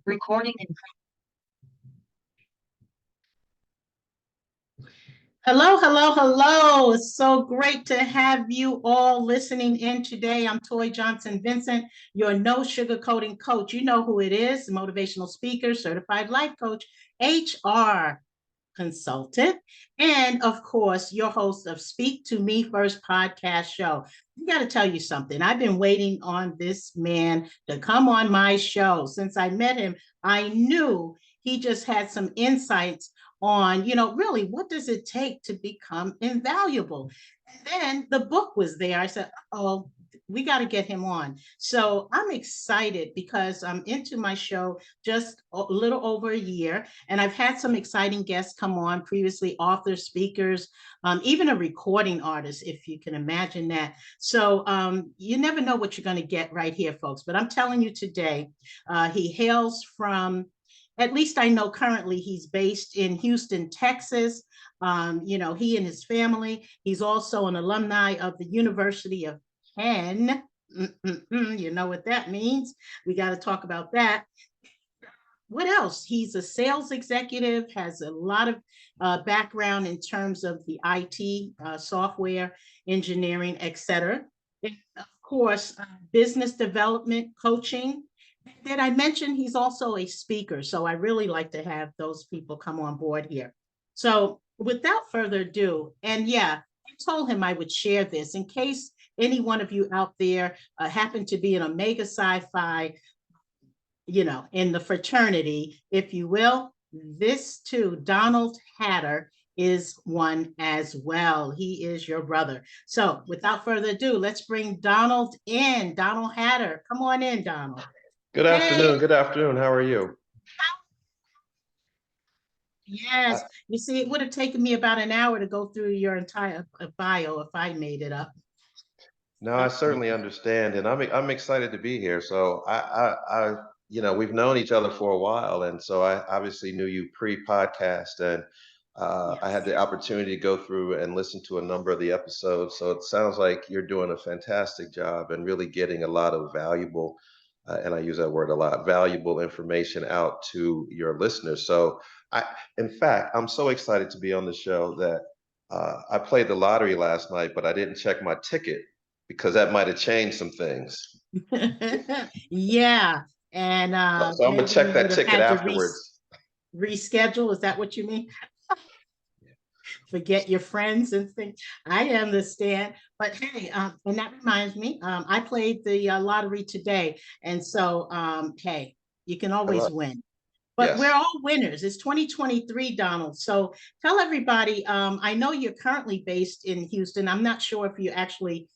Recording in Hello, hello, hello. It's so great to have you all listening in today. I'm Toye Johnson-VINCENT, your no sugarcoating coach. You know who it is, motivational speaker, certified life coach, HR consultant, and of course, your host of Speak to Me First podcast show. I got to tell you something. I've been waiting on this man to come on my show. Since I met him, I knew he just had some insights on, really, what does it take to become invaluable? And then the book was there. I said, oh, we got to get him on. So I'm excited because I'm into my show just a little over a year, and I've had some exciting guests come on previously, authors, speakers, even a recording artist, if you can imagine that. So you never know what you're going to get right here, folks. But I'm telling you today, he hails from, at least I know currently he's based in Houston, Texas. He and his family. He's also an alumni of the University of Penn. You know what that means. We got to talk about that. What else? He's a sales executive, has a lot of background in terms of the IT, software engineering, etc. And of course, business development coaching. Did I mention he's also a speaker? So I really like to have those people come on board here. So without further ado, and yeah, I told him I would share this in case any one of you out there happen to be an Omega Sci-Fi, in the fraternity, if you will. This too, Donald Hatter is one as well. He is your brother. So without further ado, let's bring Donald in. Donald Hatter, come on in, Donald. Good Hey, afternoon. Good afternoon. How are you? yes. Uh, You see, it would have taken me about an hour to go through your entire bio if I made it up. no, I certainly understand, and I'm excited to be here. So we've known each other for a while, and so I obviously knew you pre-podcast, and I had Yes. the opportunity to go through and listen to a number of the episodes. So it sounds like you're doing a fantastic job and really getting a lot of valuable, and I use that word a lot, valuable information out to your listeners. So in fact, I'm so excited to be on the show that I played the lottery last night, but I didn't check my ticket because that might have changed some things. Yeah. And So I'm gonna maybe check you that would have ticket had to afterwards. reschedule. Is that what you mean? Forget your friends and things. I understand. But hey, and that reminds me, I played the lottery today. And so, hey, you can I always love, win. But we're yes. all winners. It's 2023, Donald. So tell everybody, I know you're currently based in Houston. I'm not sure if you're actually,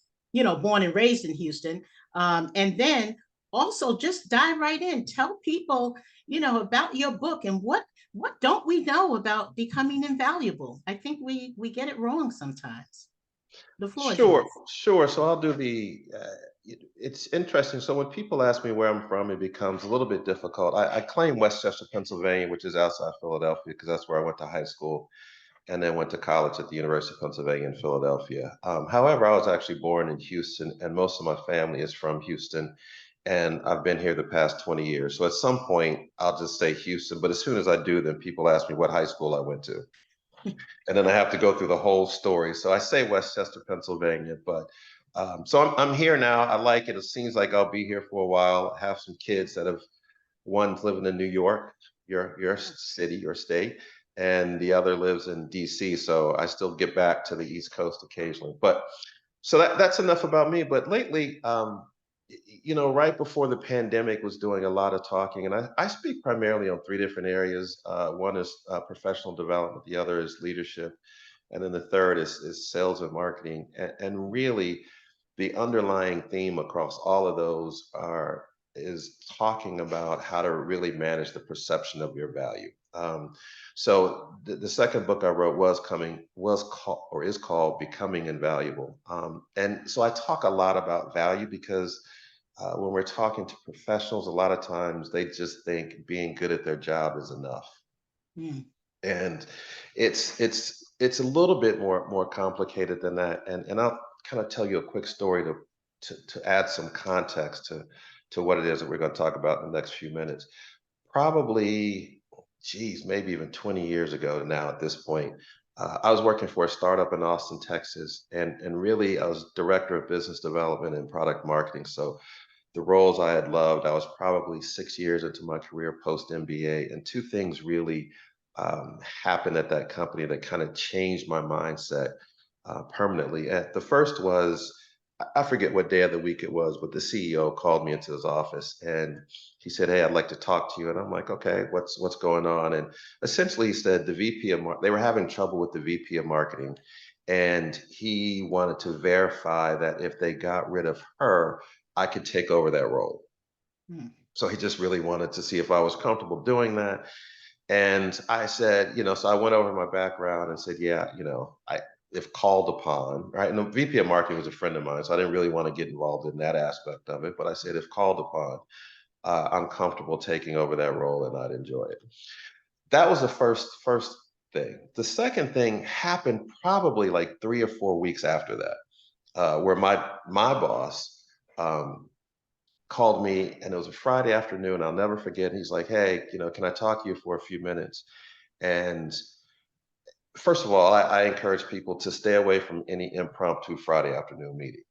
born and raised in Houston. And then also just dive right in. Tell people, about your book and what don't we know about becoming invaluable? I think we get it wrong sometimes. The floor is Sure, yours. sure. So I'll do it's interesting. So when people ask me where I'm from, it becomes a little bit difficult. I claim Westchester, Pennsylvania, which is outside Philadelphia, because that's where I went to high school and then went to college at the University of Pennsylvania in Philadelphia. However, I was actually born in Houston, and most of my family is from Houston, and I've been here the past 20 years. So at some point, I'll just say Houston, but as soon as I do, then people ask me what high school I went to, and then I have to go through the whole story. So I say Westchester, Pennsylvania, but so I'm here now. I like it. It seems like I'll be here for a while. I have some kids that have one's living in New York, your city, your state, and the other lives in DC. So I still get back to the East Coast occasionally. But so that's enough about me. But lately, right before the pandemic, was doing a lot of talking, and I speak primarily on three different areas. One is professional development, the other is leadership, and then the third is sales and marketing. And really, the underlying theme across all of those are is talking about how to really manage the perception of your value. So the second book I wrote was called or is called Becoming Invaluable. And so I talk a lot about value because when we're talking to professionals, a lot of times they just think being good at their job is enough. Mm. And it's a little bit more complicated than that. And I'll kind of tell you a quick story to add some context to what it is that we're going to talk about in the next few minutes. probably, geez, maybe even 20 years ago now at this point. I was working for a startup in Austin, Texas, and really I was director of business development and product marketing. So the roles I had loved. I was probably 6 years into my career post MBA, and two things really happened at that company that kind of changed my mindset permanently. The first was, I forget what day of the week it was, but the CEO called me into his office and he said, "Hey, I'd like to talk to you." And I'm like, "Okay, what's going on?" And essentially, he said the VP of they were having trouble with the VP of marketing, and he wanted to verify that if they got rid of her, I could take over that role. Hmm. So he just really wanted to see if I was comfortable doing that. And I said, so I went over my background and said, yeah, if called upon, right? And the VP of marketing was a friend of mine, so I didn't really want to get involved in that aspect of it. But I said, if called upon, I'm comfortable taking over that role and I'd enjoy it. That was the first thing. The second thing happened probably like 3 or 4 weeks after that, where my boss um, called me, and it was a Friday afternoon. I'll never forget. He's like, "Hey, can I talk to you for a few minutes?" And first of all, I encourage people to stay away from any impromptu Friday afternoon meeting.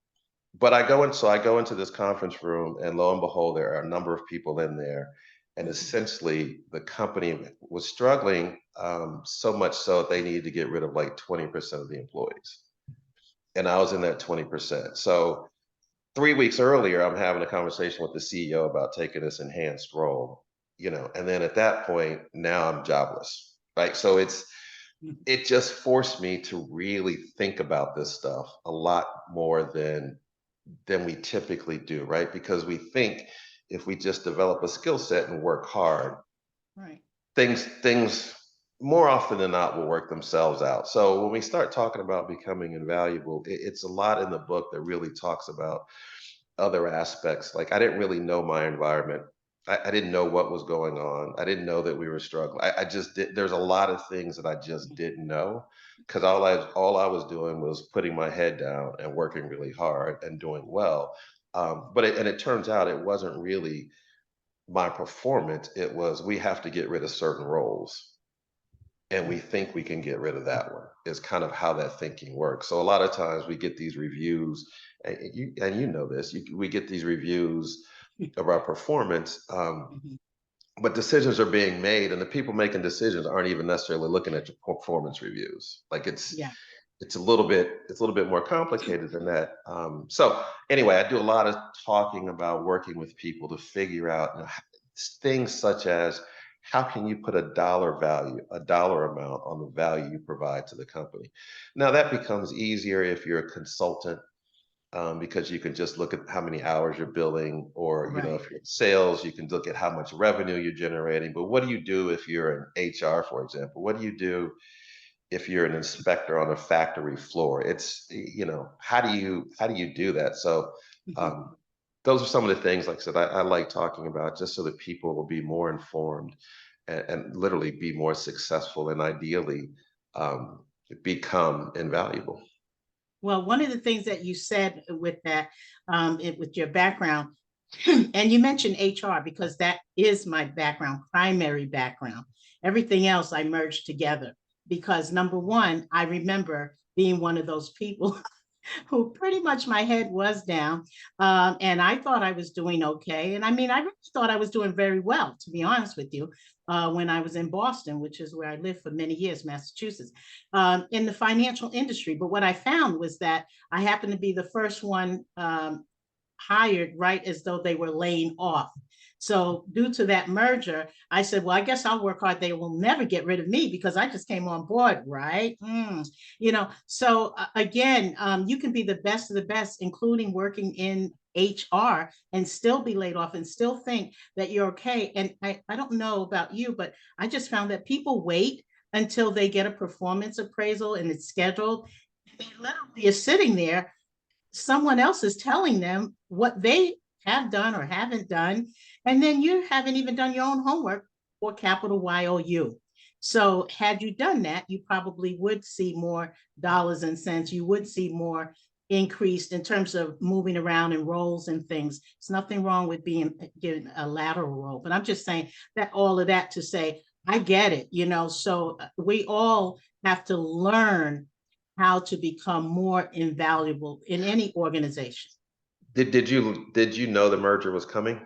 But I go into this conference room, and lo and behold, there are a number of people in there. And essentially, the company was struggling so much so that they needed to get rid of like 20% of the employees. And I was in that 20%. So 3 weeks earlier, I'm having a conversation with the CEO about taking this enhanced role, and then at that point, now I'm jobless, right? So it just forced me to really think about this stuff a lot more than we typically do, right? Because we think if we just develop a skill set and work hard, Right. things more often than not will work themselves out. So when we start talking about becoming invaluable, it's a lot in the book that really talks about other aspects. Like I didn't really know my environment. I didn't know what was going on. I didn't know that we were struggling. I just did. There's a lot of things that I just didn't know because all I was doing was putting my head down and working really hard and doing well. But it turns out it wasn't really my performance. It was we have to get rid of certain roles and we think we can get rid of that one is kind of how that thinking works. So a lot of times we get these reviews, and you know this, we get these reviews of our performance, Mhm. but decisions are being made, and the people making decisions aren't even necessarily looking at your performance reviews. Like Yeah. it's a little bit more complicated than that. So anyway, I do a lot of talking about working with people to figure out things such as how can you put a dollar value, a dollar amount on the value you provide to the company. Now that becomes easier if you're a consultant because you can just look at how many hours you're billing, or Right. if you're in sales, you can look at how much revenue you're generating. But what do you do if you're in HR, for example? What do you do if you're an inspector on a factory floor? How do you do that? So Mhm. um, those are some of the things, like I said, I like talking about, just so that people will be more informed and literally be more successful and ideally um, become invaluable. Well, one of the things that you said with that, with your background, and you mentioned HR because that is my background, primary background. Everything else I merged together because number one, I remember being one of those people who pretty much my head was down. And I thought I was doing okay. And I mean, I really thought I was doing very well, to be honest with you, when I was in Boston, which is where I lived for many years, Massachusetts, in the financial industry. But what I found was that I happened to be the first one hired right as though they were laying off. So due to that merger, I said, well, I guess I'll work hard. They will never get rid of me because I just came on board, right? Again, you can be the best of the best, including working in HR and still be laid off and still think that you're okay. And I don't know about you, but I just found that people wait until they get a performance appraisal and it's scheduled. They literally are sitting there, someone else is telling them what they have done or haven't done, and then you haven't even done your own homework or capital YOU. So had you done that, you probably would see more dollars and cents. You would see more increased in terms of moving around in roles and things. There's nothing wrong with getting a lateral role, but I'm just saying that all of that to say, I get it, you know, so we all have to learn how to become more invaluable in any organization. Did you know the merger was coming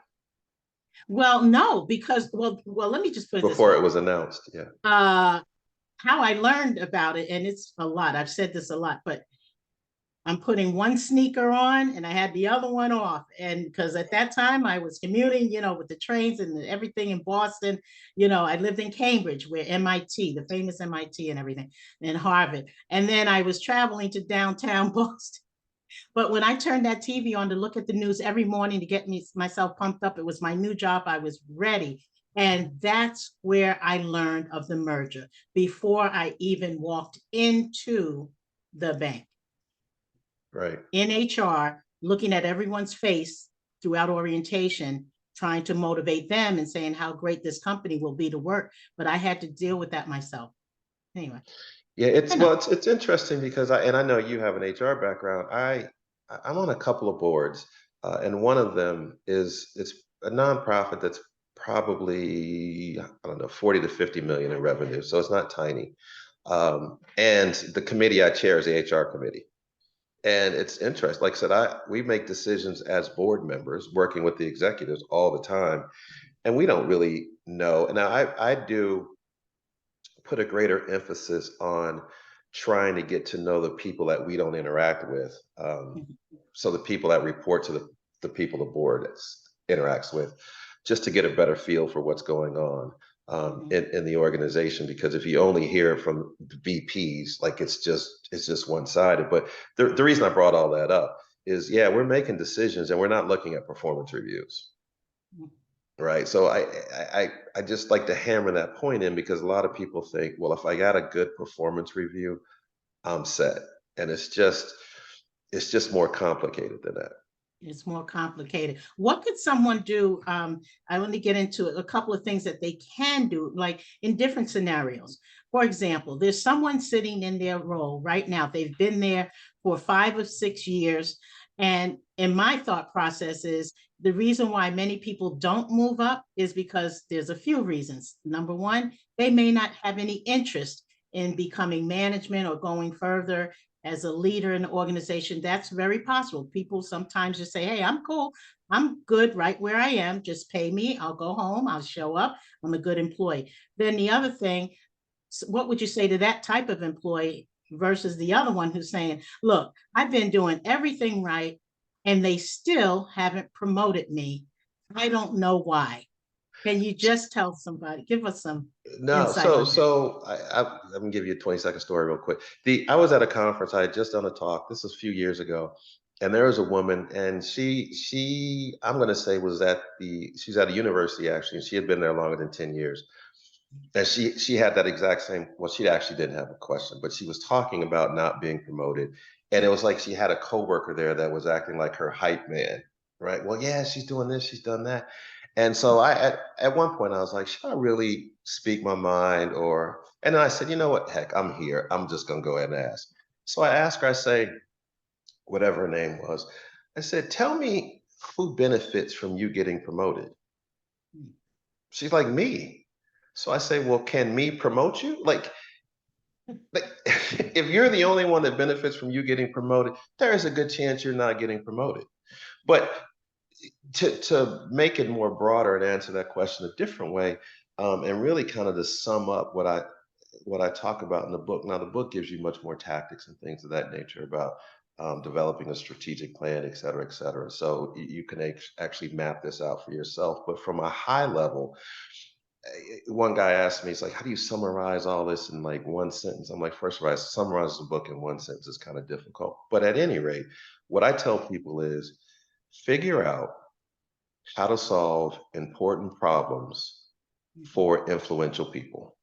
Well, no, because let me just put it this before way. it was announced? Yeah. How I learned about it, and it's a lot. I've said this a lot, but I'm putting one sneaker on and I had the other one off. And because at that time I was commuting, you know, with the trains and everything in Boston, you know, I lived in Cambridge, where MIT, the famous MIT and everything, and Harvard. And then I was traveling to downtown Boston. But when I turned that TV on to look at the news every morning to get myself pumped up, it was my new job. I was ready. And that's where I learned of the merger before I even walked into the bank. Right. In HR, looking at everyone's face throughout orientation, trying to motivate them and saying how great this company will be to work. But I had to deal with that myself. Anyway, Yeah, I know. it's interesting because I know you have an HR background. I'm on a couple of boards, and one of them it's a nonprofit that's probably, I don't know, 40 to 50 million in revenue, so it's not tiny. And the committee I chair is the HR committee. And it's interesting. Like I said, we make decisions as board members, working with the executives all the time, and we don't really know. Now, I do put a greater emphasis on trying to get to know the people that we don't interact with. So the people that report to the people the board interacts with, just to get a better feel for what's going on in the organization. Because if you only hear from the VPs, like it's just one-sided. But the reason I brought all that up is, yeah, we're making decisions and we're not looking at performance reviews. Right. So I just like to hammer that point in, because a lot of people think, well, if I got a good performance review, I'm set. And it's just more complicated than that. It's more complicated. What could someone do? I want to get into a couple of things that they can do, like in different scenarios. For example, there's someone sitting in their role right now. They've been there for 5 or 6 years. And in my thought process is the reason why many people don't move up is because there's a few reasons. Number one, they may not have any interest in becoming management or going further as a leader in the organization. That's very possible. People sometimes just say, hey, I'm cool. I'm good right where I am. Just pay me. I'll go home. I'll show up. I'm a good employee. Then the other thing, what would you say to that type of employee versus the other one who's saying, look, I've been doing everything right and they still haven't promoted me. I don't know why. Can you just tell somebody, give us some No, insight so on that? so I'm gonna give you a 20-second story real quick. I was at a conference. I had just done a talk. This was a few years ago, and there was a woman, and she I'm gonna say she's at a university actually, and she had been there longer than 10 years. And she had that exact same, well, she actually didn't have a question, but she was talking about not being promoted. And it was like she had a coworker there that was acting like her hype man, right? Well, yeah, she's doing this, she's done that. And so at one point I was like, should I really speak my mind? And then I said, you know what, heck, I'm here. I'm just gonna go ahead and ask. So I asked her, I say, whatever her name was, I said, tell me who benefits from you getting promoted. She's like, me. So I say, well, can me promote you? Like if you're the only one that benefits from you getting promoted, there is a good chance you're not getting promoted. But to make it more broader and answer that question a different way, and really kind of to sum up what I talk about in the book. Now, the book gives you much more tactics and things of that nature about developing a strategic plan, et cetera, et cetera. So you can actually map this out for yourself. But from a high level, one guy asked me, he's like, how do you summarize all this in like one sentence? I'm like, first of all, summarize the book in one sentence is kind of difficult. But at any rate, what I tell people is figure out how to solve important problems for influential people.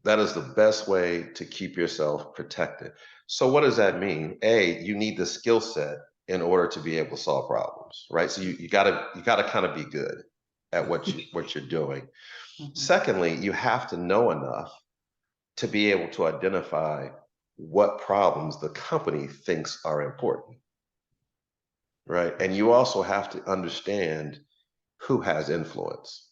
That is the best way to keep yourself protected. So what does that mean? You need the skill set in order to be able to solve problems, right? So you gotta kind of be good at what you're doing. Secondly, you have to know enough to be able to identify what problems the company thinks are important, right? And you also have to understand who has influence.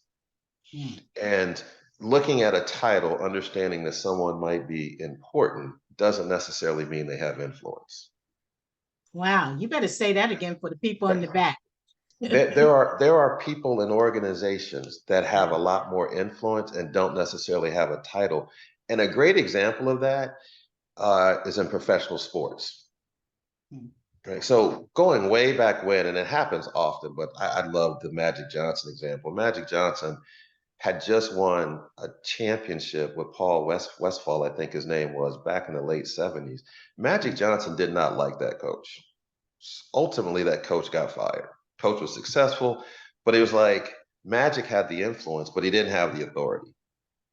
Mm. And looking at a title, understanding that someone might be important doesn't necessarily mean they have influence. Wow, you better say that again for the people in the back. There are people in organizations that have Yeah. a lot more influence and don't necessarily have a title. And a great example of that is in professional sports. Mm. Right. So going way back when, and it happens often, but I love the Magic Johnson example. Magic Johnson had just won a championship with Westfall, I think his name was, back in the late 70s. Magic Mm. Johnson did not like that coach. Ultimately, that coach got fired. Coach was successful, but it was like Magic had the influence, but he didn't have the authority,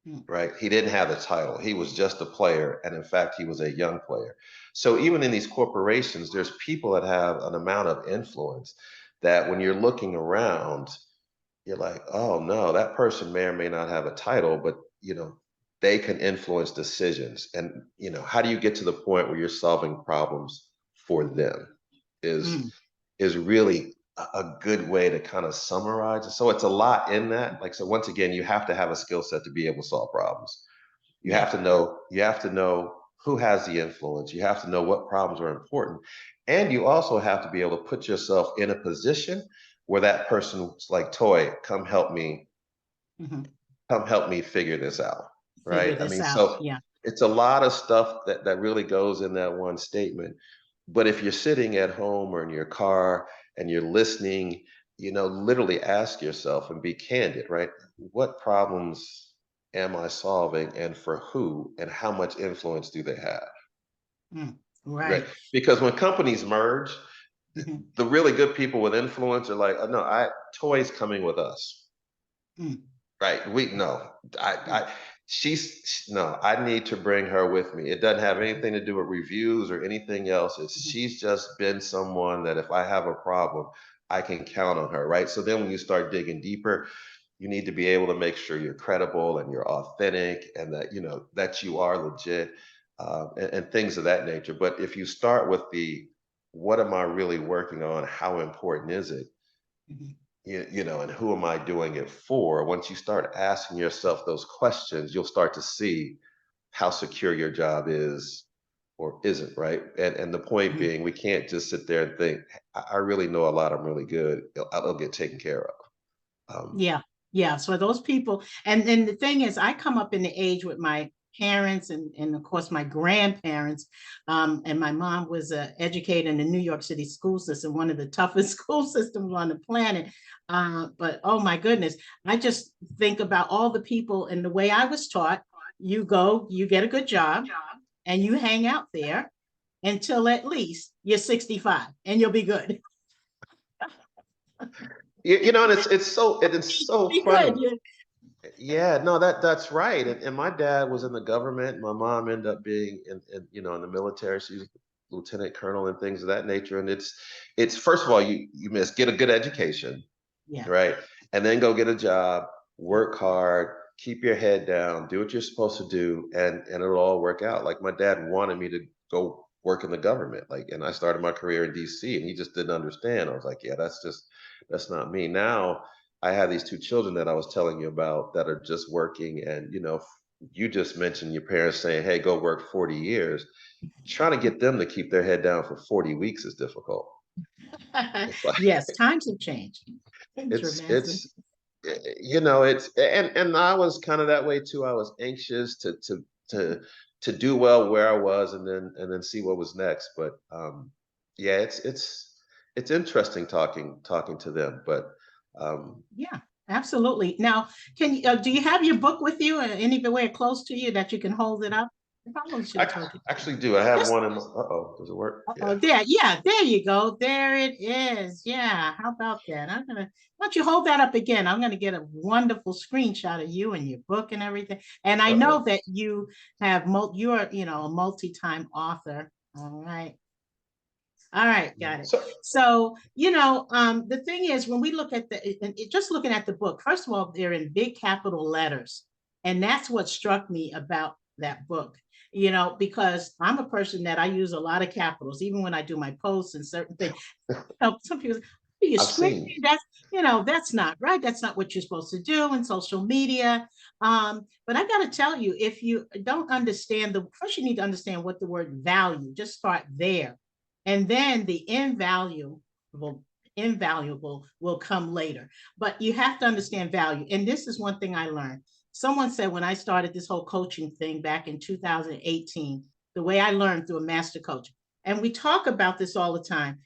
Mm. right? He didn't have the title. He was just a player. And in fact, he was a young player. So even in these corporations, there's people that have an amount of influence that when you're looking around, you're like, oh no, that person may or may not have a title, but they can influence decisions. And how do you get to the point where you're solving problems for them is Mm. is really a good way to kind of summarize it. So it's a lot in that. Like, so once again, you have to have a skill set to be able to solve problems. Yeah. You have to know who has the influence. You have to know what problems are important. And you also have to be able to put yourself in a position where that person's like, Toy, Hmm. come help me figure this out. Figure Right. I this mean, out. so Yeah. it's a lot of stuff that really goes in that one statement. But if you're sitting at home or in your car and you're listening, literally ask yourself and be candid, right? What problems am I solving and for who and how much influence do they have? Mm. Right. Right. Because when companies merge, Hmm. the really good people with influence are like, oh, no, Toy's coming with us. Mm. Right. We no, no, I need to bring her with me. It doesn't have anything to do with reviews or anything else. She's just been someone that if I have a problem, I can count on her. Right. So then when you start digging deeper, you need to be able to make sure you're credible and you're authentic and that, that you are legit, and things of that nature. But if you start with what am I really working on? How important is it? Hmm. And who am I doing it for? Once you start asking yourself those questions, you'll start to see how secure your job is or isn't, right? And the point Hmm. being, we can't just sit there and think, I really know a lot, I'm really good. It'll get taken care of. Yeah. Yeah. So those people, and then the thing is, I come up in the age with my parents and of course my grandparents. And my mom was educated in the New York City school system, one of the toughest school systems on the planet. But oh my goodness, I just think about all the people and the way I was taught. You go, you get a good job, and you hang out there until at least you're 65 and you'll be good. And it's so Be good. funny. Yeah, no, that's right. And my dad was in the government. My mom ended up being in the military. She was lieutenant colonel and things of that nature. And it's first of all, you must get a good education, Yeah. right? And then go get a job, work hard, keep your head down, do what you're supposed to do, and it'll all work out. Like my dad wanted me to go work in the government, like, and I started my career in DC, and he just didn't understand. I was like, yeah, that's not me. Now I have these two children that I was telling you about that are just working, and you just mentioned your parents saying, hey, go work 40 years. Trying to get them to keep their head down for 40 weeks is difficult. It's like Yes, times have changed it's tremendously. it's it's and I was kind of that way too. I was anxious to to do well where I was and then see what was next. But yeah, it's interesting talking to them. But um, Yeah, absolutely. Now, do you have your book with you anywhere close to you that you can hold it up? I probably should have I told you. actually do. I have Just, one in my, uh-oh, does it work? oh, Yeah. there, yeah, there you go. There it is. Yeah, how about that? Why don't you hold that up again? I'm gonna get a wonderful screenshot of you and your book and everything. And I know Uh-oh. that you have, you're, a multi-time author. All right. All right, got it. So So, the thing is, when we look at just looking at the book, first of all, they're in big capital letters. And that's what struck me about that book, because I'm a person that I use a lot of capitals, even when I do my posts and certain things. Some people say, "Are you I've seen. scripting? That's not right. That's not what you're supposed to do in social media." But I got to tell you, if you don't understand first you need to understand what the word value, just start there. And then the invaluable will come later. But you have to understand value. And this is one thing I learned. Someone said when I started this whole coaching thing back in 2018, the way I learned through a master coach, and we talk about this all the time,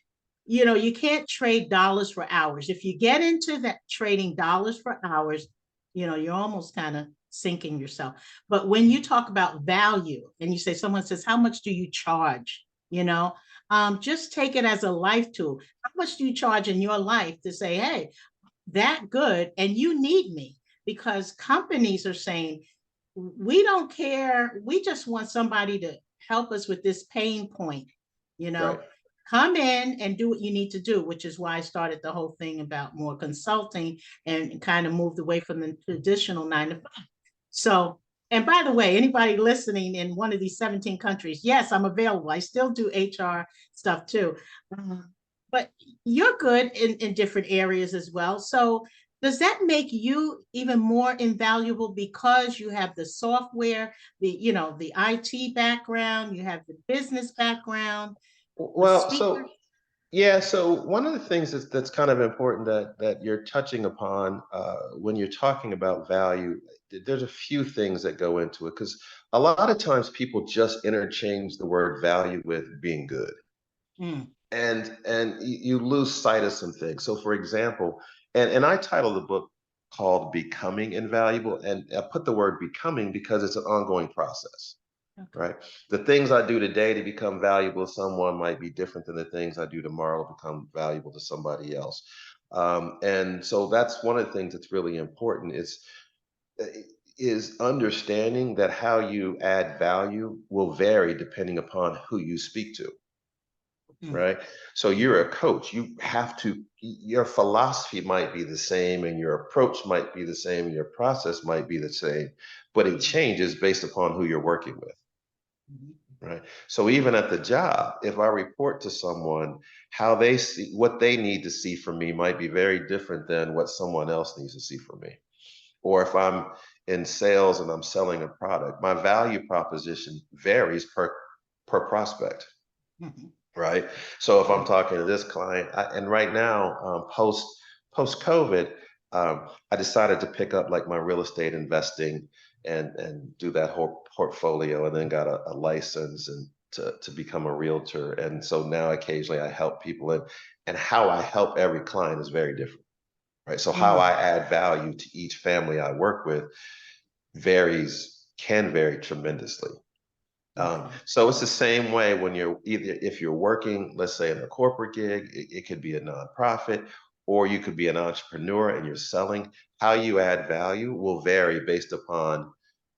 you can't trade dollars for hours. If you get into that trading dollars for hours, you're almost kind of sinking yourself. But when you talk about value and you say, someone says, how much do you charge? Just take it as a life tool. How much do you charge in your life to say, hey, that good, and you need me? Because companies are saying, we don't care. We just want somebody to help us with this pain point, you Right. know, come in and do what you need to do, which is why I started the whole thing about more consulting and kind of moved away from the traditional 9 to 5. So, and by the way, anybody listening in one of these 17 countries, yes, I'm available. I still do HR stuff too. But you're good in different areas as well. So does that make you even more invaluable because you have the software, the IT background, you have the business background, the Well, speaker? so yeah, so one of the things that's kind of important that you're touching upon when you're talking about value, there's a few things that go into it because a lot of times people just interchange the word value with being good, Mm, and you lose sight of some things. So, for example, and I titled the book called "Becoming Invaluable," and I put the word "becoming" because it's an ongoing process. okay. Right. The things I do today to become valuable to someone might be different than the things I do tomorrow to become valuable to somebody else. And so that's one of the things that's really important is understanding that how you add value will vary depending upon who you speak to. Mm, Right. So you're a coach. You have to, your philosophy might be the same and your approach might be the same, and your process might be the same, but it mhm, changes based upon who you're working with. mhm, Right. So even at the job, if I report to someone, how they see what they need to see from me might be very different than what someone else needs to see from me. Or if I'm in sales and I'm selling a product, my value proposition varies per prospect. mhm, Right. So if I'm mhm, talking to this client, and right now, post COVID, I decided to pick up like my real estate investing and do that whole portfolio, and then got a license and to become a realtor. And so now occasionally I help people, and how I help every client is very different. Right. So how I mm, add value to each family I work with can vary tremendously. okay. So it's the same way when you're either if you're working, let's say in a corporate gig, it could be a nonprofit, or you could be an entrepreneur and you're selling. How you add value will vary based upon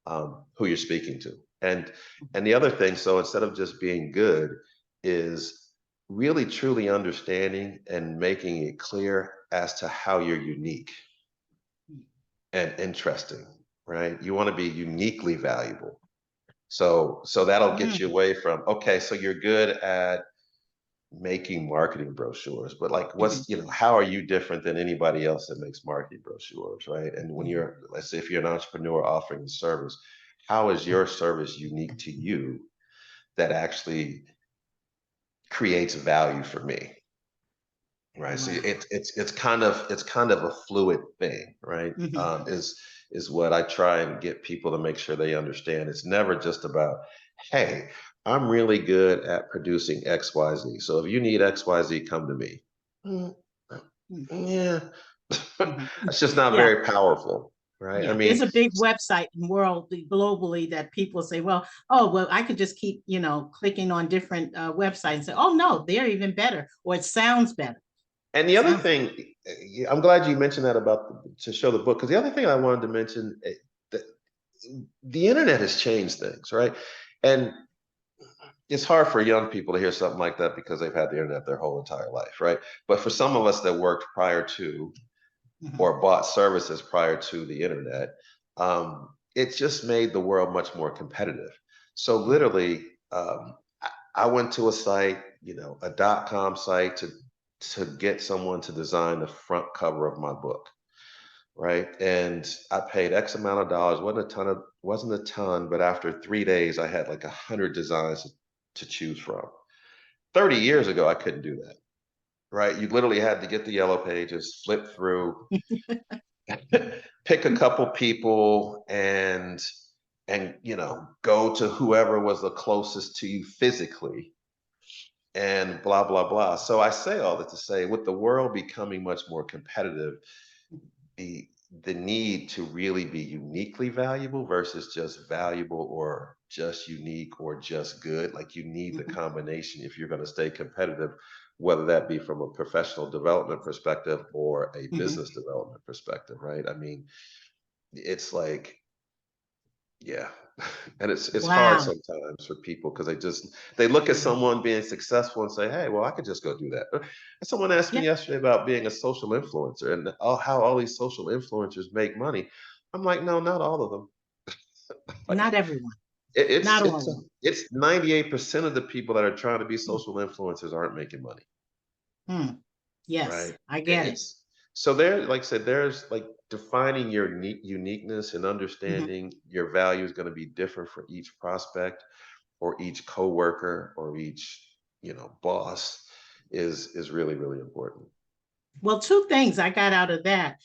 who you're speaking to. And the other thing, so instead of just being good, is really truly understanding and making it clear as to how you're unique and interesting, right? You want to be uniquely valuable. So that'll get you Mm, away from, okay, so you're good at making marketing brochures, but like mhm, how are you different than anybody else that makes marketing brochures, right? And when mhm, let's say if you're an entrepreneur offering a service, how is your service unique to you that actually creates value for me? Right. So wow. it's kind of a fluid thing, right? Mhm, Is what I try and get people to make sure they understand. It's never just about, hey, I'm really good at producing XYZ. So if you need XYZ, come to me. Mm, mm, yeah. mhm. That's just not Yeah. very powerful, right? I Yeah, there's mean, a big website world globally that people say, well, oh, well, I could just keep, clicking on different websites and say, oh no, they're even better, or it sounds better. and the other Sounds. thing, I'm glad you mentioned that to show the book, because the other thing I wanted to mention, that the internet has changed things, right? And it's hard for young people to hear something like that because they've had the internet their whole entire life, right? But for some of us that worked prior to Mhm, or bought services prior to the internet, it just made the world much more competitive. So literally, I went to a site, a .com site to get someone to design the front cover of my book, right? And I paid X amount of dollars. Wasn't a ton, but after 3 days, I had like 100 designs to choose from. 30 years ago, I couldn't do that, right? You literally had to get the yellow pages, flip through, pick a couple people, and go to whoever was the closest to you physically, and blah blah blah. So I say all that to say, with the world becoming much more competitive, the the need to really be uniquely valuable versus just valuable or just unique or just good, like you need the Mhm. combination if you're going to stay competitive, whether that be from a professional development perspective or a Mhm. business development perspective, right? I mean, it's like, yeah. And it's hard Wow. sometimes for people because they look at Mhm. someone being successful and say, hey, well, I could just go do that. And someone asked Yeah, me yesterday about being a social influencer and how all these social influencers make money. I'm like, no, not all of them. Like, not everyone, it, not it's all it's of them. it's 98% of the people that are trying to be social influencers aren't making money. Hmm. Yes, Right. I get it. It's so there, like I said, there's like defining your uniqueness and Mhm. understanding your value is going to be different for each prospect or each coworker or each, boss is really, really important. Well, two things I got out of that.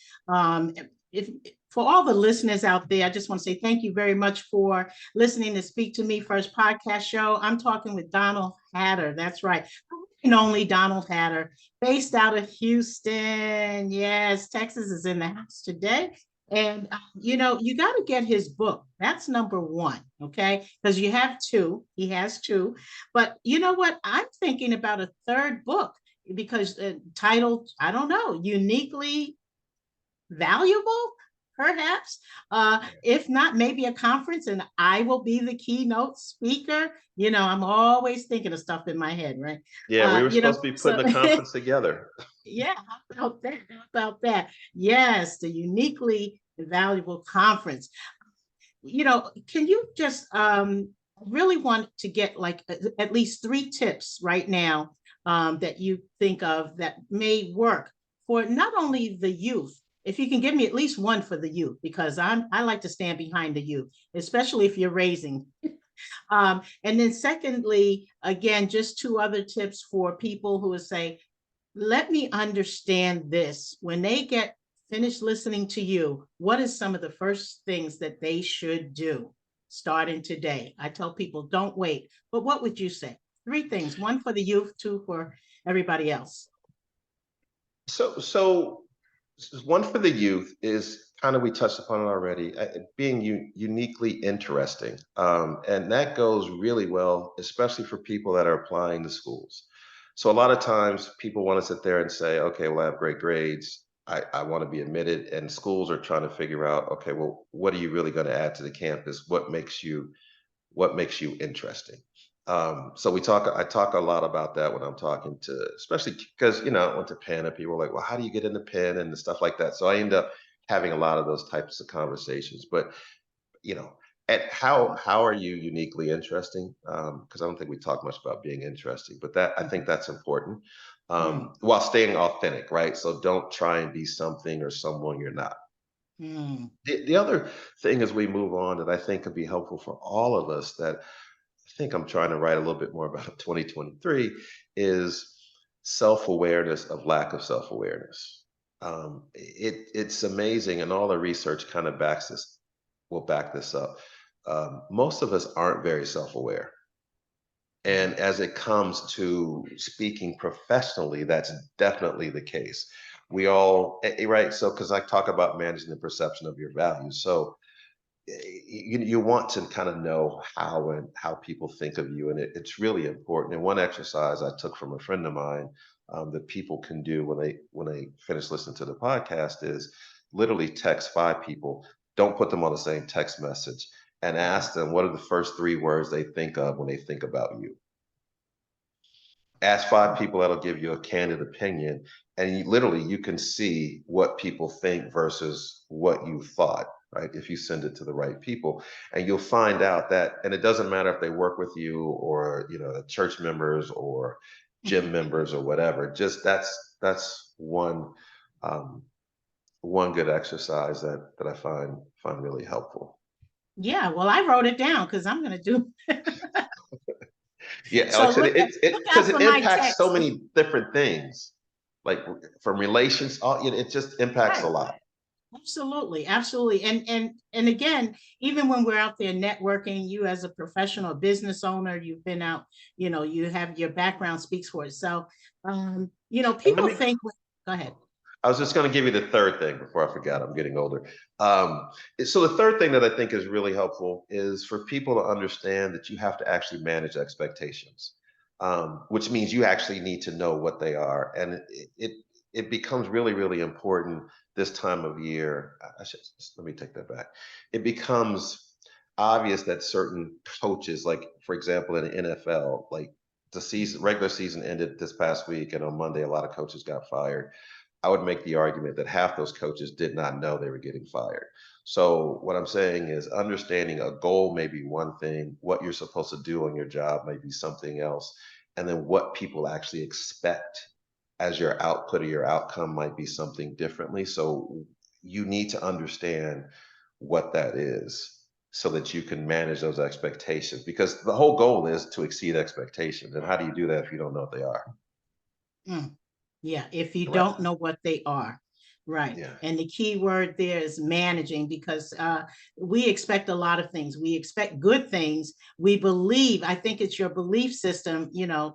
If for all the listeners out there, I just want to say thank you very much for listening to Speak to Me First podcast show. I'm talking with Donald Hatter. That's right. And only Donald Hatter, based out of Houston. Yes, Texas is in the house today. And you got to get his book. That's number one, okay? Because you have two. He has two. But you know what? I'm thinking about a third book because titled, I don't know, uniquely valuable, perhaps. If not, maybe a conference and I will be the keynote speaker. I'm always thinking of stuff in my head, right? Yeah, we were supposed to be putting So the conference together. yeah, how about that? How about that? Yes, the uniquely valuable conference. Can you just really want to get like at least three tips right now that you think of that may work for not only the youth. If you can give me at least one for the youth, because I like to stand behind the youth, especially if you're raising. And then secondly, again, just two other tips for people who would say, let me understand this. When they get finished listening to you, what is some of the first things that they should do starting today? I tell people, don't wait. But what would you say? Three things, one for the youth, two for everybody else. So one for the youth is kind of, we touched upon it already, being uniquely interesting. And that goes really well, especially for people that are applying to schools. So a lot of times people want to sit there and say, okay, well, I have great grades. I want to be admitted. And schools are trying to figure out, okay, well, what are you really going to add to the campus? What makes you interesting? So I talk a lot about that when I'm talking to, especially because, I went to Penn and people are like, well, how do you get into Penn and stuff like that? So I end up having a lot of those types of conversations. But, you know, at how are you uniquely interesting? Because I don't think we talk much about being interesting, but I think that's important, Mm, while staying authentic, right? So don't try and be something or someone you're not. mm, The other thing as we move on that I think could be helpful for all of us, that I think I'm trying to write a little bit more about 2023, is self-awareness of lack of self-awareness. It's amazing, and all the research kind of will back this up. Most of us aren't very self-aware. And as it comes to speaking professionally, that's definitely the case. We all, right? So, because I talk about managing the perception of your values. So, you want to kind of know how people think of you, and it's really important. And one exercise I took from a friend of mine, that people can do when they finish listening to the podcast, is literally text 5 people. Don't put them on the same text message, and ask them what are the first 3 words they think of when they think about you. Ask 5 people that'll give you a candid opinion, and literally you can see what people think versus what you thought. right? If you send it to the right people, and you'll find out that, and it doesn't matter if they work with you or, church members or gym members or whatever, just that's um, one good exercise that I find really helpful. Yeah, well, I wrote it down because I'm going to do. Yeah, like So I said, look because out for it my impacts so text. many different things, like from relations, it just impacts a Right. lot. Absolutely, absolutely. And again, even when we're out there networking, you as a professional business owner, you've been out, you have your background speaks for itself. And let People me think, go ahead. I was just going to give you the third thing before I forgot. I'm getting older. Um, so the third thing that I think is really helpful is for people to understand that you have to actually manage expectations, which means you actually need to know what they are, and it becomes really really important this time of year. Let me take that back. It becomes obvious that certain coaches, like for example in the NFL, like regular season ended this past week, and on Monday a lot of coaches got fired. I would make the argument that half those coaches did not know they were getting fired. So what I'm saying is understanding a goal may be one thing, what you're supposed to do on your job may be something else, and then what people actually expect as your output or your outcome might be something differently. So you need to understand what that is so that you can manage those expectations, because the whole goal is to exceed expectations. And how do you do that if you don't know what they are? Mm. Yeah, if you Right. don't know what they are. Right. Yeah. And the key word there is managing, because we expect a lot of things. We expect good things. We believe, I think it's your belief system,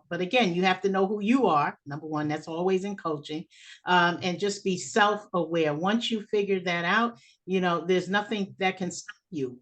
but again, you have to know who you are. Number one, that's always in coaching, and just be self aware. Once you figure that out, there's nothing that can stop you.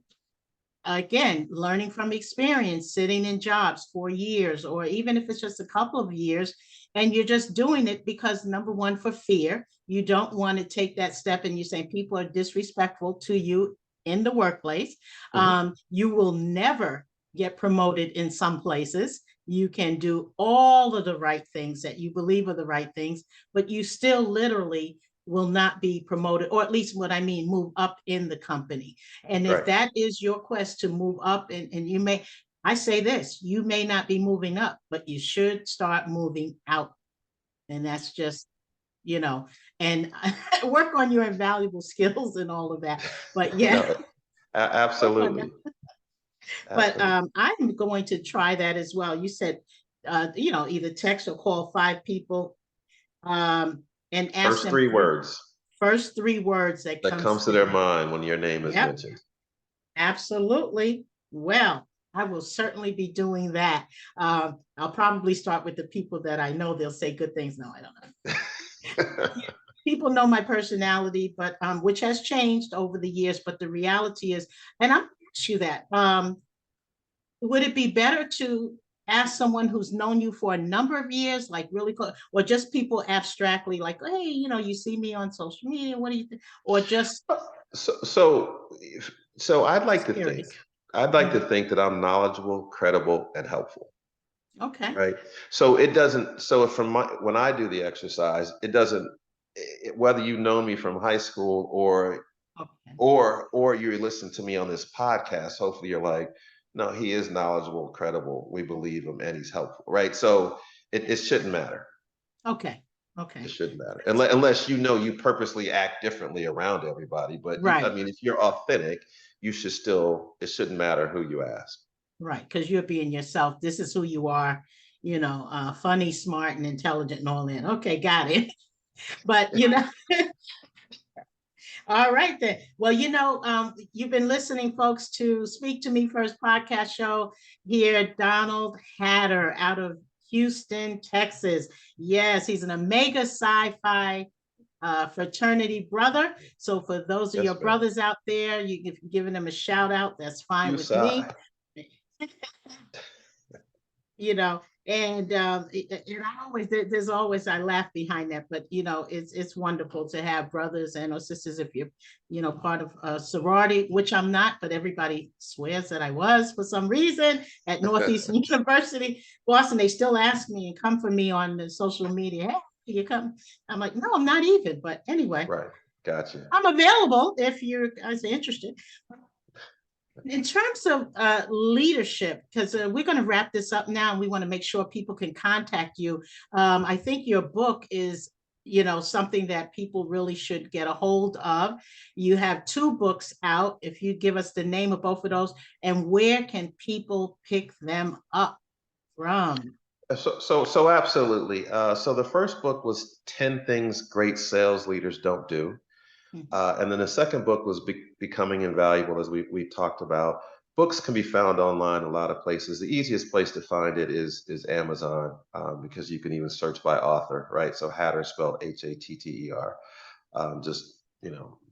Again, learning from experience, sitting in jobs for years, or even if it's just a couple of years, and you're just doing it because number one, for fear, you don't want to take that step and you're saying people are disrespectful to you in the workplace. Mhm. You will never get promoted in some places. You can do all of the right things that you believe are the right things, but you still literally will not be promoted, or at least what I mean, move up in the company. And if Right. that is your quest to move up, and you may, I say this, you may not be moving up, but you should start moving out. And that's just, you know, and work on your invaluable skills and all of that. But yeah, No, work on that. absolutely. But Absolutely. I'm going to try that as well. You said, either text or call 5 people, and ask First them three words first 3 words that that comes comes to to their them. mind when your name is Yep. mentioned. Absolutely. Well, I will certainly be doing that. I'll probably start with the people that I know they'll say good things. No, I don't know. People know my personality, but which has changed over the years. But the reality is, and I'll ask you that. Would it be better to ask someone who's known you for a number of years, like really close, or just people abstractly, like, hey, you see me on social media, what do you think? Or just So, so, so just curious. I'd like to Mhm. think that I'm knowledgeable, credible, and helpful. Okay. Right. So it doesn't, so from when I do the exercise, it doesn't, whether you've known me from high school Okay. or you listen to me on this podcast, hopefully you're like, no, he is knowledgeable, credible. We believe him and he's helpful. Right. So it shouldn't matter. Okay. It Okay. shouldn't matter unless you purposely act differently around everybody. But I Right. mean, if you're authentic, you should still, it shouldn't matter who you ask. Right. Because you're being yourself. This is who you are, funny, smart, and intelligent and all that. Okay, got it. But all right then. Well, you've been listening, folks, to Speak to Me First podcast show here. Donald Hatter out of Houston, Texas. Yes, he's an Omega Sci-Fi fraternity brother. So for those of your Yes, ma'am. brothers out there, if you're giving them a shout out, that's fine You with me. sigh. And I always there's always I laugh behind that, but it's wonderful to have brothers and or sisters if you're part of a sorority, which I'm not, but everybody swears that I was for some reason at Northeastern University, Boston. They still ask me and come for me on the social media. Hey, you come? I'm like, no, I'm not even. But anyway, Right. Gotcha. I'm available if you're guys are interested. In terms of leadership, because we're going to wrap this up now, and we want to make sure people can contact you. I think your book is, something that people really should get a hold of. You have two books out. If you give us the name of both of those, and where can people pick them up from? So absolutely. So the first book was 10 Things Great Sales Leaders Don't Do. Mhm. And then the second book was Becoming Invaluable, as we talked about. Books can be found online a lot of places. The easiest place to find it is Amazon, because you can even search by author, right? So Hatter spelled Hatter. Just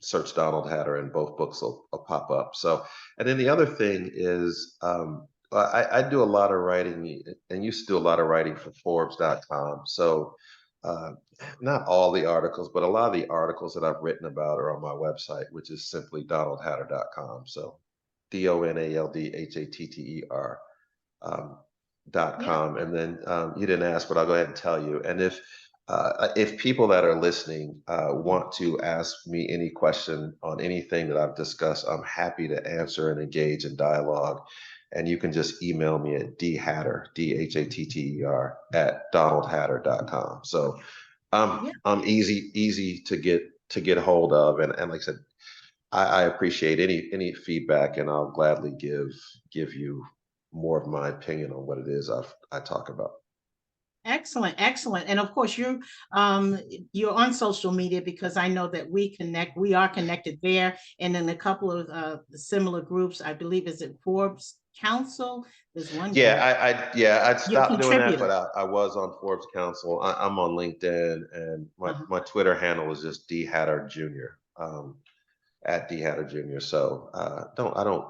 search Donald Hatter, and both books will pop up. So, and then the other thing is, I do a lot of writing, and used to do a lot of writing for Forbes.com. So uh, not all the articles, but a lot of the articles that I've written about are on my website, which is simply donaldhatter.com. So DONALDHATTER um, Yeah, .com. And then you didn't ask, but I'll go ahead and tell you. And if people that are listening want to ask me any question on anything that I've discussed, I'm happy to answer and engage in dialogue. And you can just email me at dhatter, DHATTER, at donaldhatter.com. So yeah. I'm easy to get hold of. And like I said, I appreciate any feedback, and I'll gladly give you more of my opinion on what it is I talk about. Excellent, excellent. And of course, you're on social media, because I know that we are connected there, and in a couple of similar groups. I believe, is it Forbes Council? There's one group. I'd You're a stopped doing that, but contributor. I was on Forbes Council. I'm on LinkedIn, and Uh-huh. my Twitter handle is just D Hatter Jr. At D Hatter Jr. So I don't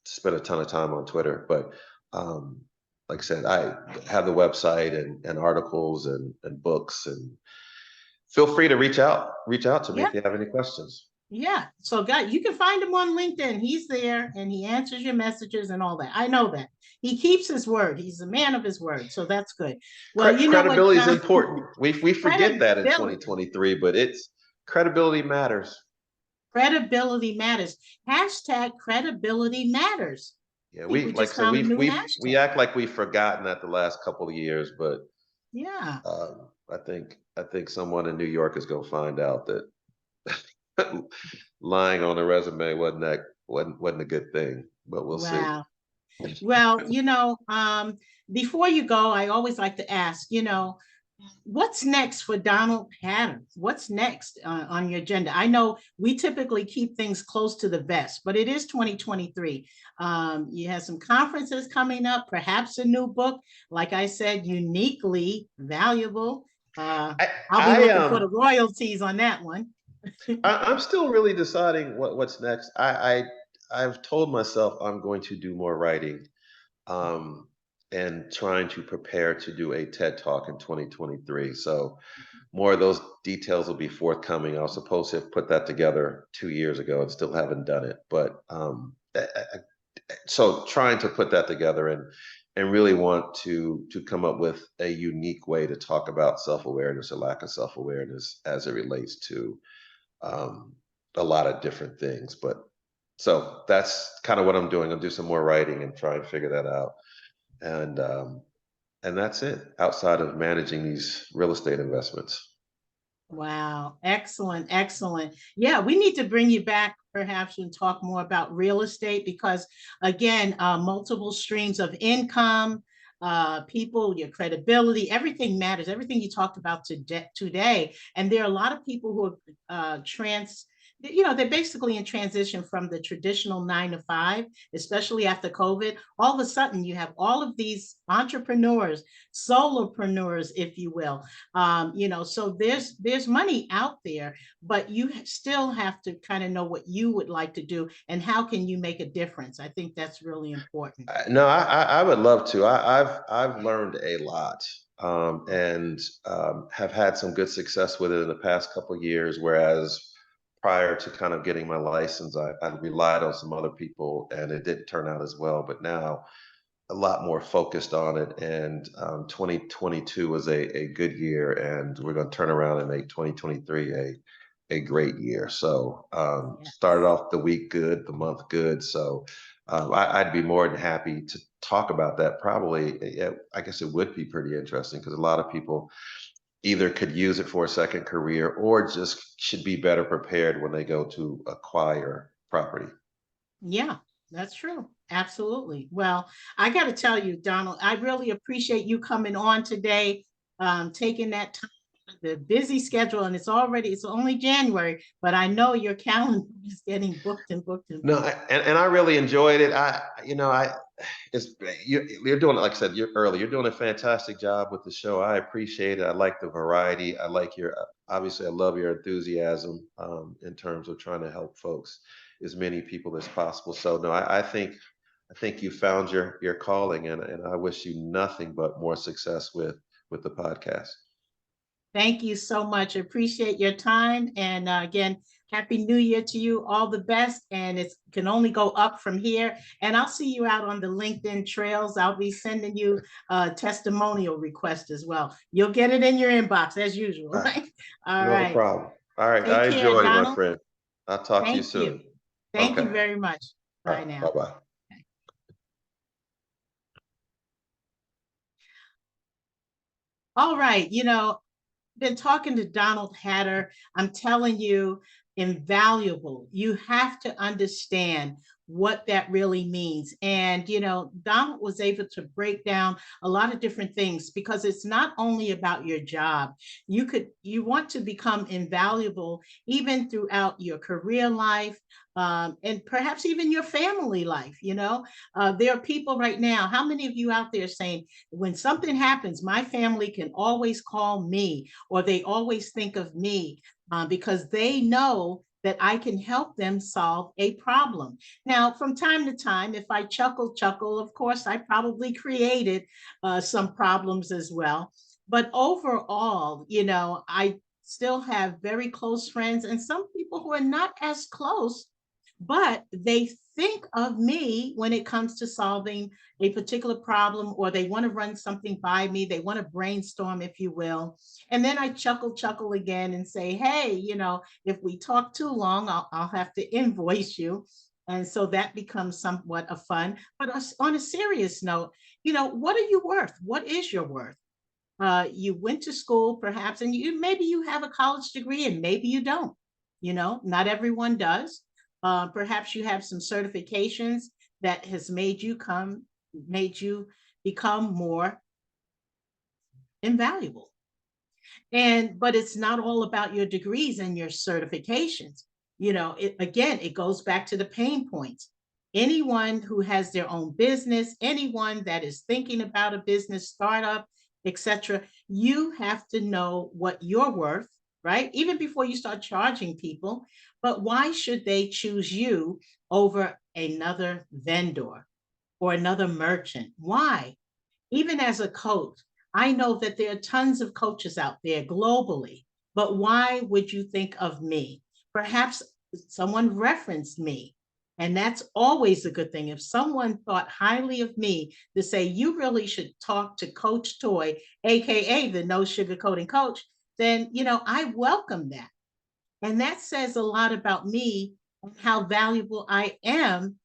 spend a ton of time on Twitter, but um, like I said, I have the website and articles and books, and feel free to reach out to me Yeah, if you have any questions. yeah. So, guys, you can find him on LinkedIn. He's there, and he answers your messages and all that. I know that he keeps his word. He's a man of his word, so that's good. Well, you know what, Credibility is important. We forget that in credibility. 2023, but it's credibility matters. Credibility matters. Hashtag credibility matters. Yeah, I think we like I just said, found a new we hashtag. act like we've forgotten that the last couple of years, but Yeah. I think someone in New York is going to find out that lying on a resume wasn't a good thing, but we'll see. Wow. Well, before you go, I always like to ask, what's next for Donald Patterns? What's next on your agenda? I know we typically keep things close to the vest, but it is 2023. You have some conferences coming up, perhaps a new book, like I said, uniquely valuable. I, I'll be I looking for the royalties on that one. I'm still really deciding what's next. I've told myself I'm going to do more writing, um, and trying to prepare to do a TED Talk in 2023. So more of those details will be forthcoming. I was supposed to have put that together 2 years ago and still haven't done it. But so trying to put that together and really want to come up with a unique way to talk about self-awareness or lack of self-awareness as it relates to um, a lot of different things. But so that's kind of what I'm doing. I'll do some more writing and try and figure that out. And and that's it. Outside of managing these real estate investments. Wow. Excellent. Excellent. Yeah, we need to bring you back perhaps and talk more about real estate, because again, multiple streams of income, people, your credibility, everything matters. Everything you talked about today. And there are a lot of people who are they're basically in transition from the traditional 9 to 5, especially after COVID. All of a sudden, you have all of these entrepreneurs, solopreneurs, if you will. So there's money out there, but you still have to kind of know what you would like to do and how can you make a difference. I think that's really important. No, I would love to. I've learned a lot, and have had some good success with it in the past couple of years. Whereas prior to kind of getting my license, I relied on some other people, and it didn't turn out as well. But now a lot more focused on it, and 2022 was a good year, and we're going to turn around and make 2023 a great year. So Yes. started off the week good, the month good. So I'd be more than happy to talk about that. Probably, yeah, I guess it would be pretty interesting because a lot of people either could use it for a second career or just should be better prepared when they go to acquire property. Yeah, that's true. Absolutely. Well, I got to tell you, Donald, I really appreciate you coming on today, taking that time, the busy schedule, and it's only January, but I know your calendar is getting booked and booked and No, booked. and I really enjoyed it. It's you're doing, like I said, you're doing a fantastic job with the show. I appreciate it. I like the variety. I like your, obviously, I love your enthusiasm in terms of trying to help folks, as many people as possible. So no, I think you found your calling, and I wish you nothing but more success with the podcast. Thank you so much. Appreciate your time. And again, Happy New Year to you. All the best. And it can only go up from here. And I'll see you out on the LinkedIn trails. I'll be sending you a testimonial request as well. You'll get it in your inbox as usual. All right, Right? All no right. problem. All right, I Take care, enjoyed it, my Donald. friend. I'll talk to you Thank soon. you. Thank you Okay. very much. All Bye right. now. Bye bye. All right. Been talking to Donald Hatter. I'm telling you, invaluable. You have to understand what that really means. And, Donald was able to break down a lot of different things because it's not only about your job. You want to become invaluable even throughout your career life, and perhaps even your family life. There are people right now. How many of you out there saying, when something happens, my family can always call me, or they always think of me because they know that I can help them solve a problem. Now, from time to time, if I chuckle, of course, I probably created some problems as well. But overall, I still have very close friends and some people who are not as close, but they think of me when it comes to solving a particular problem, or they want to run something by me. They want to brainstorm, if you will. And then I chuckle again and say, hey, if we talk too long, I'll have to invoice you. And so that becomes somewhat of fun. But on a serious note, what are you worth? What is your worth? You went to school perhaps, and maybe you have a college degree and maybe you don't. Not everyone does. Perhaps you have some certifications that has made you become more invaluable. But it's not all about your degrees and your certifications. It goes back to the pain points. Anyone who has their own business, anyone that is thinking about a business startup, etc., you have to know what you're worth, right? Even before you start charging people. But why should they choose you over another vendor or another merchant? Why? Even as a coach, I know that there are tons of coaches out there globally, but why would you think of me? Perhaps someone referenced me. And that's always a good thing. If someone thought highly of me, to say, you really should talk to Coach Toye, AKA the no sugarcoating coach, then, I welcome that. And that says a lot about me and how valuable I am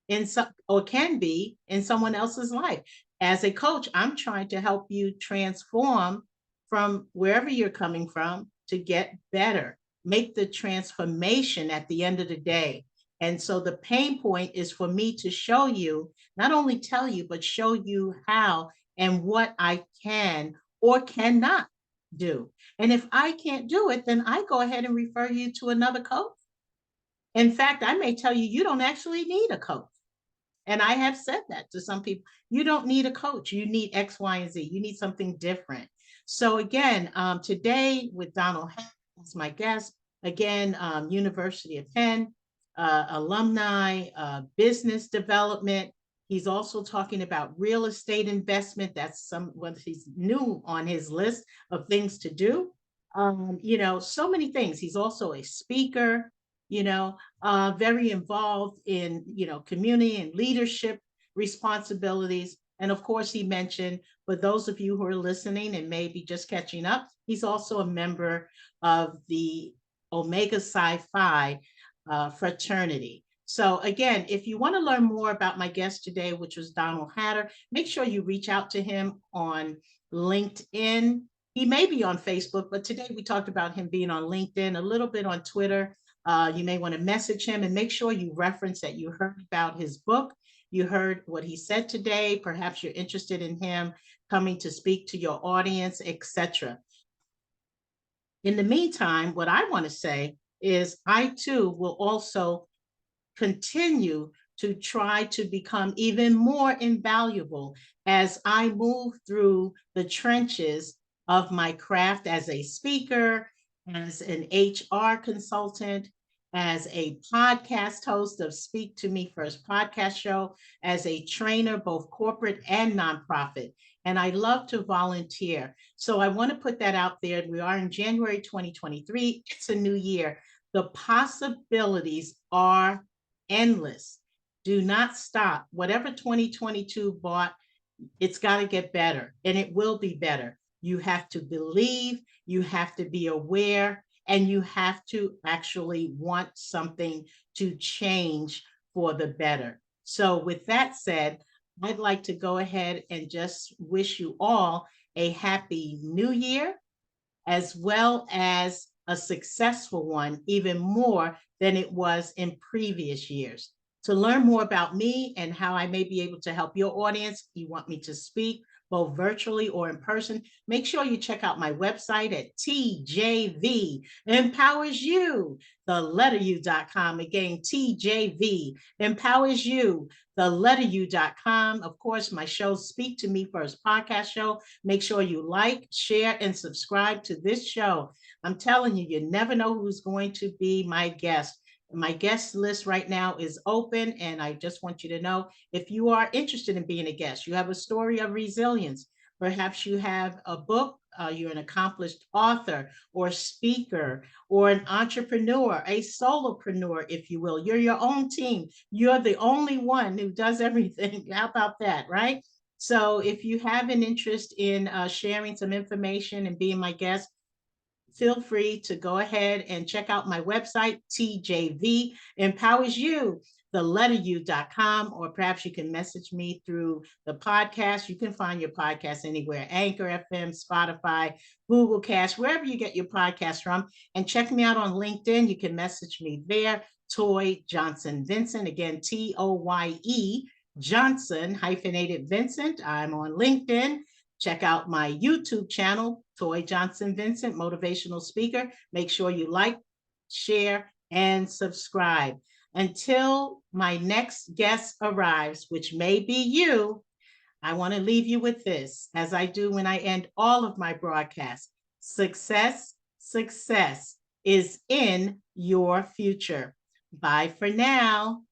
in some, or can be, in someone else's life. As a coach, I'm trying to help you transform from wherever you're coming from to get better, make the transformation at the end of the day. And so the pain point is for me to show you, not only tell you, but show you how and what I can or cannot do. And if I can't do it, then I go ahead and refer you to another coach. In fact, I may tell you, you don't actually need a coach. And I have said that to some people. You don't need a coach. You need X, Y, and Z. You need something different. So again, today with Donald as my guest, again, University of Penn, alumni, business development. He's also talking about real estate investment. That's what he's new on his list of things to do. So many things. He's also a speaker, very involved in, community and leadership responsibilities. And of course, he mentioned, for those of you who are listening and maybe just catching up, he's also a member of the Omega Psi Phi Fraternity. So again, if you want to learn more about my guest today, which was Donald Hatter, make sure you reach out to him on LinkedIn. He may be on Facebook, but today we talked about him being on LinkedIn, a little bit on Twitter. You may want to message him and make sure you reference that you heard about his book. You heard what he said today. Perhaps you're interested in him coming to speak to your audience, etc. In the meantime, what I want to say is I too will also continue to try to become even more invaluable as I move through the trenches of my craft as a speaker, as an HR consultant, as a podcast host of Speak to Me First podcast show, as a trainer, both corporate and nonprofit. And I love to volunteer. So I want to put that out there. We are in January 2023. It's a new year. The possibilities are endless. Do not stop. Whatever 2022 brought, it's got to get better, and it will be better. You have to believe, you have to be aware, and you have to actually want something to change for the better. So with that said, I'd like to go ahead and just wish you all a happy new year, as well as a successful one, even more than it was in previous years. To learn more about me and how I may be able to help your audience, you want me to speak both virtually or in person, make sure you check out my website at TJV Empowers You, the letter U.com. Again, TJV Empowers You, the letter U.com. Of course, my show, Speak to Me First podcast show. Make sure you like, share, and subscribe to this show. I'm telling you, you never know who's going to be my guest. My guest list right now is open, and I just want you to know, if you are interested in being a guest, you have a story of resilience, perhaps you have a book, you're an accomplished author or speaker or an entrepreneur, a solopreneur, if you will. You're your own team. You're the only one who does everything. How about that, right? So if you have an interest in sharing some information and being my guest, feel free to go ahead and check out my website, TJV Empowers You, the letter U.com, or perhaps you can message me through the podcast. You can find your podcast anywhere, Anchor FM, Spotify, Google Cast, wherever you get your podcast from. And check me out on LinkedIn. You can message me there, Toye Johnson-Vincent, again, Toye Johnson hyphenated Vincent. I'm on LinkedIn. Check out my YouTube channel, Toye Johnson-Vincent, motivational speaker. Make sure you like, share, and subscribe. Until my next guest arrives, which may be you, I want to leave you with this, as I do when I end all of my broadcasts. Success is in your future. Bye for now.